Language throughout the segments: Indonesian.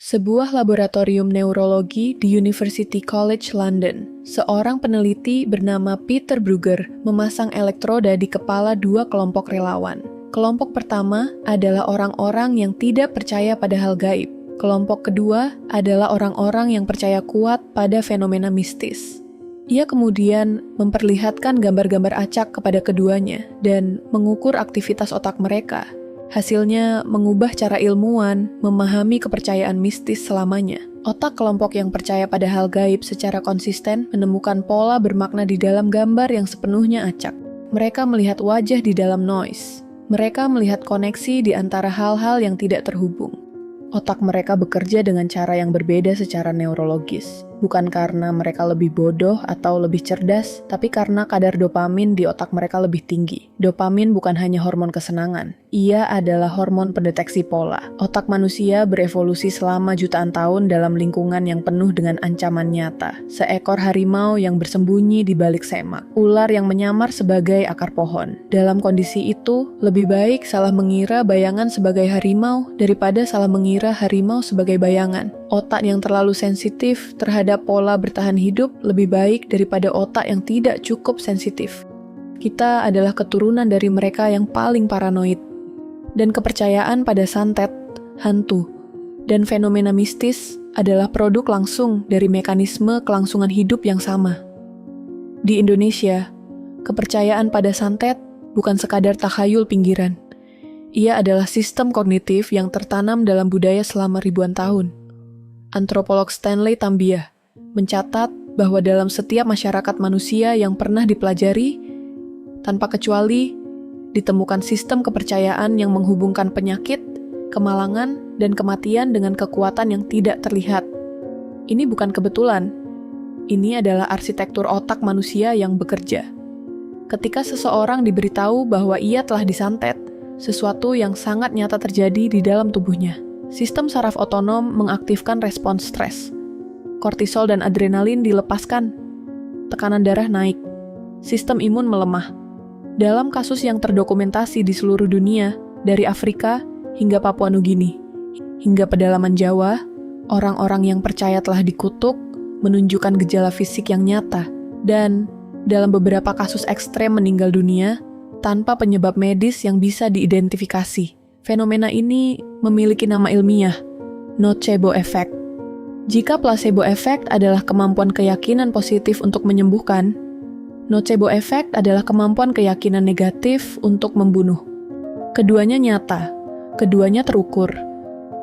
Sebuah laboratorium neurologi di University College London, seorang peneliti bernama Peter Brugger memasang elektroda di kepala dua kelompok relawan. Kelompok pertama adalah orang-orang yang tidak percaya pada hal gaib. Kelompok kedua adalah orang-orang yang percaya kuat pada fenomena mistis. Ia kemudian memperlihatkan gambar-gambar acak kepada keduanya dan mengukur aktivitas otak mereka. Hasilnya mengubah cara ilmuwan memahami kepercayaan mistis selamanya. Otak kelompok yang percaya pada hal gaib secara konsisten menemukan pola bermakna di dalam gambar yang sepenuhnya acak. Mereka melihat wajah di dalam noise. Mereka melihat koneksi di antara hal-hal yang tidak terhubung. Otak mereka bekerja dengan cara yang berbeda secara neurologis. Bukan karena mereka lebih bodoh atau lebih cerdas, tapi karena kadar dopamin di otak mereka lebih tinggi. Dopamin bukan hanya hormon kesenangan, ia adalah hormon pendeteksi pola. Otak manusia berevolusi selama jutaan tahun dalam lingkungan yang penuh dengan ancaman nyata. Seekor harimau yang bersembunyi di balik semak, ular yang menyamar sebagai akar pohon. Dalam kondisi itu, lebih baik salah mengira bayangan sebagai harimau daripada salah mengira harimau sebagai bayangan. Otak yang terlalu sensitif terhadap pola bertahan hidup lebih baik daripada otak yang tidak cukup sensitif. Kita adalah keturunan dari mereka yang paling paranoid. Dan kepercayaan pada santet, hantu, dan fenomena mistis adalah produk langsung dari mekanisme kelangsungan hidup yang sama. Di Indonesia, kepercayaan pada santet bukan sekadar takhayul pinggiran. Ia adalah sistem kognitif yang tertanam dalam budaya selama ribuan tahun. Antropolog Stanley Tambia mencatat bahwa dalam setiap masyarakat manusia yang pernah dipelajari, tanpa kecuali ditemukan sistem kepercayaan yang menghubungkan penyakit, kemalangan, dan kematian dengan kekuatan yang tidak terlihat. Ini bukan kebetulan. Ini adalah arsitektur otak manusia yang bekerja. Ketika seseorang diberitahu bahwa ia telah disantet, sesuatu yang sangat nyata terjadi di dalam tubuhnya. Sistem saraf otonom mengaktifkan respons stres. Kortisol dan adrenalin dilepaskan. Tekanan darah naik. Sistem imun melemah. Dalam kasus yang terdokumentasi di seluruh dunia, dari Afrika hingga Papua Nugini, hingga pedalaman Jawa, orang-orang yang percaya telah dikutuk menunjukkan gejala fisik yang nyata, dan dalam beberapa kasus ekstrem meninggal dunia tanpa penyebab medis yang bisa diidentifikasi. Fenomena ini memiliki nama ilmiah, nocebo effect. Jika placebo effect adalah kemampuan keyakinan positif untuk menyembuhkan, nocebo effect adalah kemampuan keyakinan negatif untuk membunuh. Keduanya nyata, keduanya terukur,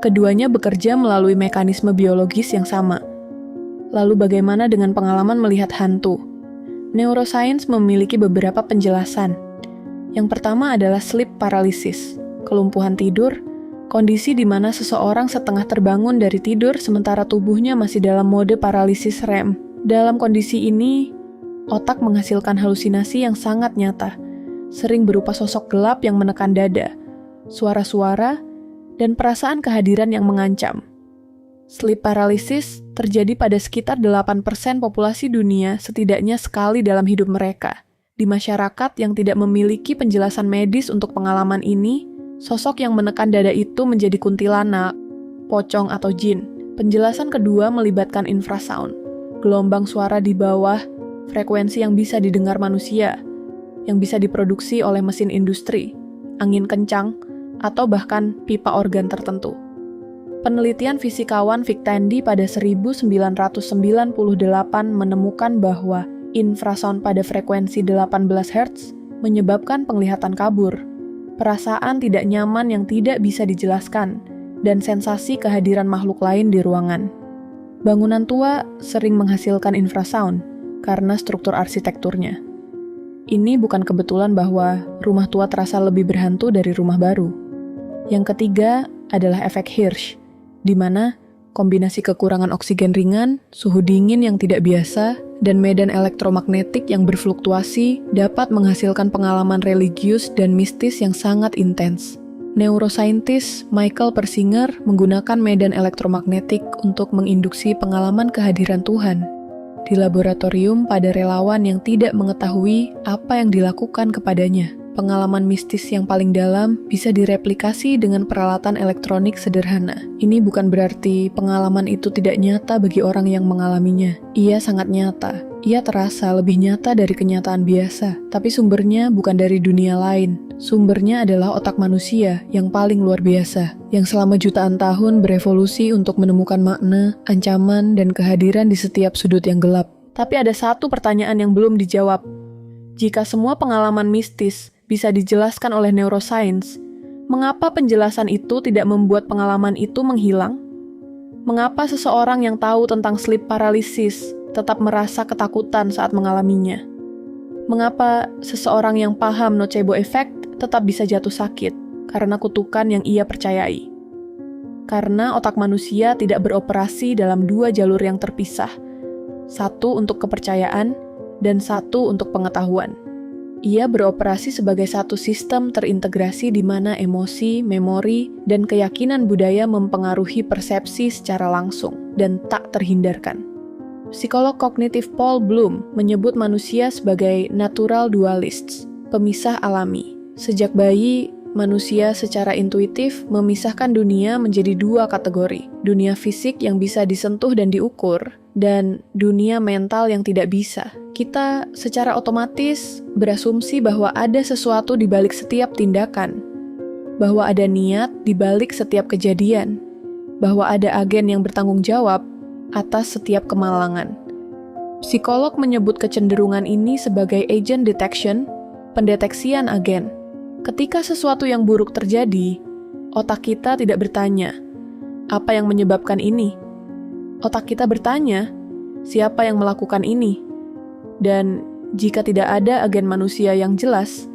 keduanya bekerja melalui mekanisme biologis yang sama. Lalu bagaimana dengan pengalaman melihat hantu? Neuroscience memiliki beberapa penjelasan. Yang pertama adalah sleep paralysis. Kelumpuhan tidur, kondisi di mana seseorang setengah terbangun dari tidur sementara tubuhnya masih dalam mode paralisis REM. Dalam kondisi ini, otak menghasilkan halusinasi yang sangat nyata, sering berupa sosok gelap yang menekan dada, suara-suara, dan perasaan kehadiran yang mengancam. Sleep paralysis terjadi pada sekitar 8% populasi dunia setidaknya sekali dalam hidup mereka. Di masyarakat yang tidak memiliki penjelasan medis untuk pengalaman ini, sosok yang menekan dada itu menjadi kuntilanak, pocong atau jin. Penjelasan kedua melibatkan infrasound, gelombang suara di bawah frekuensi yang bisa didengar manusia, yang bisa diproduksi oleh mesin industri, angin kencang, atau bahkan pipa organ tertentu. Penelitian fisikawan Vic Tandy pada 1998 menemukan bahwa infrasound pada frekuensi 18 Hz menyebabkan penglihatan kabur, perasaan tidak nyaman yang tidak bisa dijelaskan, dan sensasi kehadiran makhluk lain di ruangan. Bangunan tua sering menghasilkan infrasound karena struktur arsitekturnya. Ini bukan kebetulan bahwa rumah tua terasa lebih berhantu dari rumah baru. Yang ketiga adalah efek Hirsch, di mana kombinasi kekurangan oksigen ringan, suhu dingin yang tidak biasa, dan medan elektromagnetik yang berfluktuasi dapat menghasilkan pengalaman religius dan mistis yang sangat intens. Neurosaintis Michael Persinger menggunakan medan elektromagnetik untuk menginduksi pengalaman kehadiran Tuhan di laboratorium pada relawan yang tidak mengetahui apa yang dilakukan kepadanya. Pengalaman mistis yang paling dalam bisa direplikasi dengan peralatan elektronik sederhana. Ini bukan berarti pengalaman itu tidak nyata bagi orang yang mengalaminya. Ia sangat nyata. Ia terasa lebih nyata dari kenyataan biasa, tapi sumbernya bukan dari dunia lain. Sumbernya adalah otak manusia yang paling luar biasa, yang selama jutaan tahun berevolusi untuk menemukan makna, ancaman, dan kehadiran di setiap sudut yang gelap. Tapi ada satu pertanyaan yang belum dijawab. Jika semua pengalaman mistis bisa dijelaskan oleh neuroscience, mengapa penjelasan itu tidak membuat pengalaman itu menghilang? Mengapa seseorang yang tahu tentang sleep paralysis tetap merasa ketakutan saat mengalaminya? Mengapa seseorang yang paham nocebo effect tetap bisa jatuh sakit karena kutukan yang ia percayai? Karena otak manusia tidak beroperasi dalam dua jalur yang terpisah, satu untuk kepercayaan dan satu untuk pengetahuan. Ia beroperasi sebagai satu sistem terintegrasi di mana emosi, memori, dan keyakinan budaya mempengaruhi persepsi secara langsung dan tak terhindarkan. Psikolog kognitif Paul Bloom menyebut manusia sebagai natural dualists, pemisah alami. Sejak bayi, manusia secara intuitif memisahkan dunia menjadi dua kategori, dunia fisik yang bisa disentuh dan diukur, dan dunia mental yang tidak bisa. Kita secara otomatis berasumsi bahwa ada sesuatu di balik setiap tindakan, bahwa ada niat di balik setiap kejadian, bahwa ada agen yang bertanggung jawab atas setiap kemalangan. Psikolog menyebut kecenderungan ini sebagai agent detection, pendeteksian agen. Ketika sesuatu yang buruk terjadi, otak kita tidak bertanya, apa yang menyebabkan ini? Otak kita bertanya, siapa yang melakukan ini? Dan jika tidak ada agen manusia yang jelas,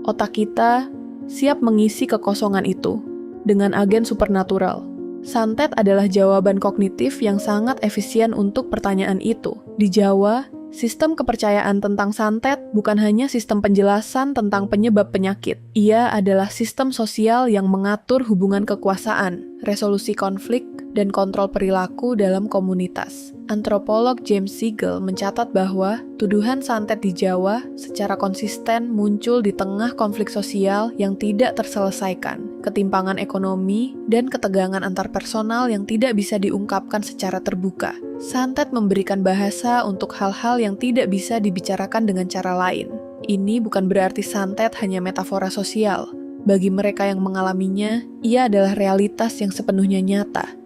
otak kita siap mengisi kekosongan itu dengan agen supernatural. Santet adalah jawaban kognitif yang sangat efisien untuk pertanyaan itu. Di Jawa, sistem kepercayaan tentang santet bukan hanya sistem penjelasan tentang penyebab penyakit. Ia adalah sistem sosial yang mengatur hubungan kekuasaan, resolusi konflik, dan kontrol perilaku dalam komunitas. Antropolog James Siegel mencatat bahwa tuduhan santet di Jawa secara konsisten muncul di tengah konflik sosial yang tidak terselesaikan, ketimpangan ekonomi, dan ketegangan antarpersonal yang tidak bisa diungkapkan secara terbuka. Santet memberikan bahasa untuk hal-hal yang tidak bisa dibicarakan dengan cara lain. Ini bukan berarti santet hanya metafora sosial. Bagi mereka yang mengalaminya, ia adalah realitas yang sepenuhnya nyata.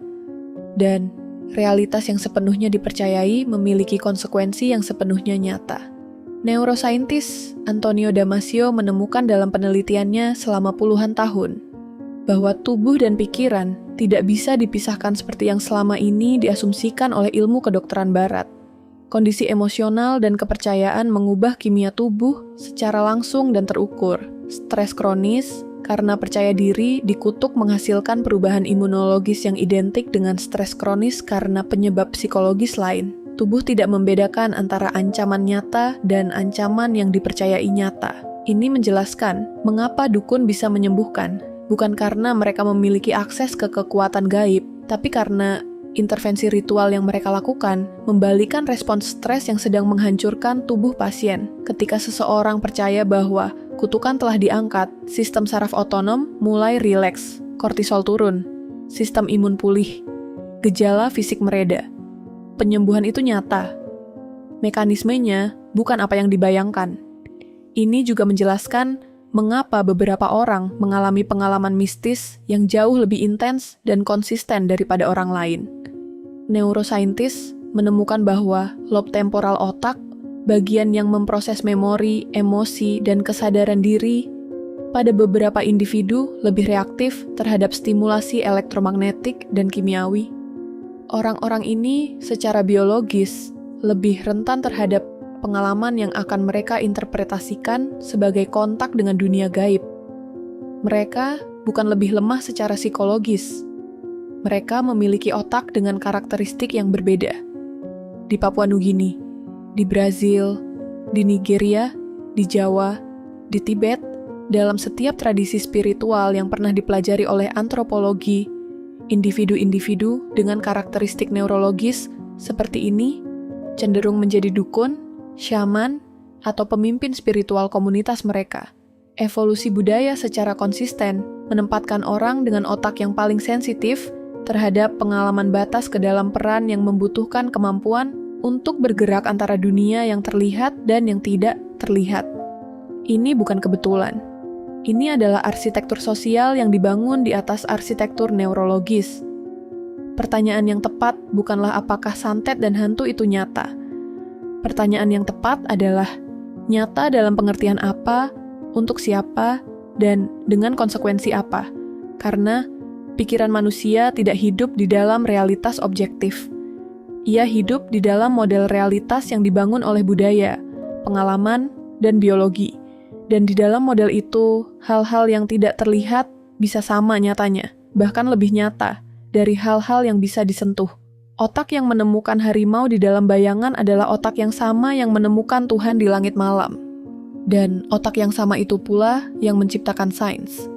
Dan realitas yang sepenuhnya dipercayai memiliki konsekuensi yang sepenuhnya nyata. Neurosaintis Antonio Damasio menemukan dalam penelitiannya selama puluhan tahun bahwa tubuh dan pikiran tidak bisa dipisahkan seperti yang selama ini diasumsikan oleh ilmu kedokteran barat. Kondisi emosional dan kepercayaan mengubah kimia tubuh secara langsung dan terukur. Stres kronis karena percaya diri dikutuk menghasilkan perubahan imunologis yang identik dengan stres kronis karena penyebab psikologis lain. Tubuh tidak membedakan antara ancaman nyata dan ancaman yang dipercayai nyata. Ini menjelaskan mengapa dukun bisa menyembuhkan, bukan karena mereka memiliki akses ke kekuatan gaib, tapi karena intervensi ritual yang mereka lakukan membalikan respons stres yang sedang menghancurkan tubuh pasien. Ketika seseorang percaya bahwa kutukan telah diangkat, sistem saraf otonom mulai rileks, kortisol turun, sistem imun pulih, gejala fisik mereda. Penyembuhan itu nyata. Mekanismenya bukan apa yang dibayangkan. Ini juga menjelaskan mengapa beberapa orang mengalami pengalaman mistis yang jauh lebih intens dan konsisten daripada orang lain. Neurosaintis menemukan bahwa lob temporal otak, bagian yang memproses memori, emosi, dan kesadaran diri, pada beberapa individu lebih reaktif terhadap stimulasi elektromagnetik dan kimiawi. Orang-orang ini secara biologis lebih rentan terhadap pengalaman yang akan mereka interpretasikan sebagai kontak dengan dunia gaib. Mereka bukan lebih lemah secara psikologis. Mereka memiliki otak dengan karakteristik yang berbeda. Di Papua Nugini, di Brazil, di Nigeria, di Jawa, di Tibet, dalam setiap tradisi spiritual yang pernah dipelajari oleh antropologi, individu-individu dengan karakteristik neurologis seperti ini cenderung menjadi dukun, syaman, atau pemimpin spiritual komunitas mereka. Evolusi budaya secara konsisten menempatkan orang dengan otak yang paling sensitif terhadap pengalaman batas ke dalam peran yang membutuhkan kemampuan untuk bergerak antara dunia yang terlihat dan yang tidak terlihat. Ini bukan kebetulan. Ini adalah arsitektur sosial yang dibangun di atas arsitektur neurologis. Pertanyaan yang tepat bukanlah apakah santet dan hantu itu nyata. Pertanyaan yang tepat adalah, nyata dalam pengertian apa, untuk siapa, dan dengan konsekuensi apa? Karena pikiran manusia tidak hidup di dalam realitas objektif. Ia hidup di dalam model realitas yang dibangun oleh budaya, pengalaman, dan biologi. Dan di dalam model itu, hal-hal yang tidak terlihat bisa sama nyatanya, bahkan lebih nyata dari hal-hal yang bisa disentuh. Otak yang menemukan harimau di dalam bayangan adalah otak yang sama yang menemukan Tuhan di langit malam. Dan otak yang sama itu pula yang menciptakan sains.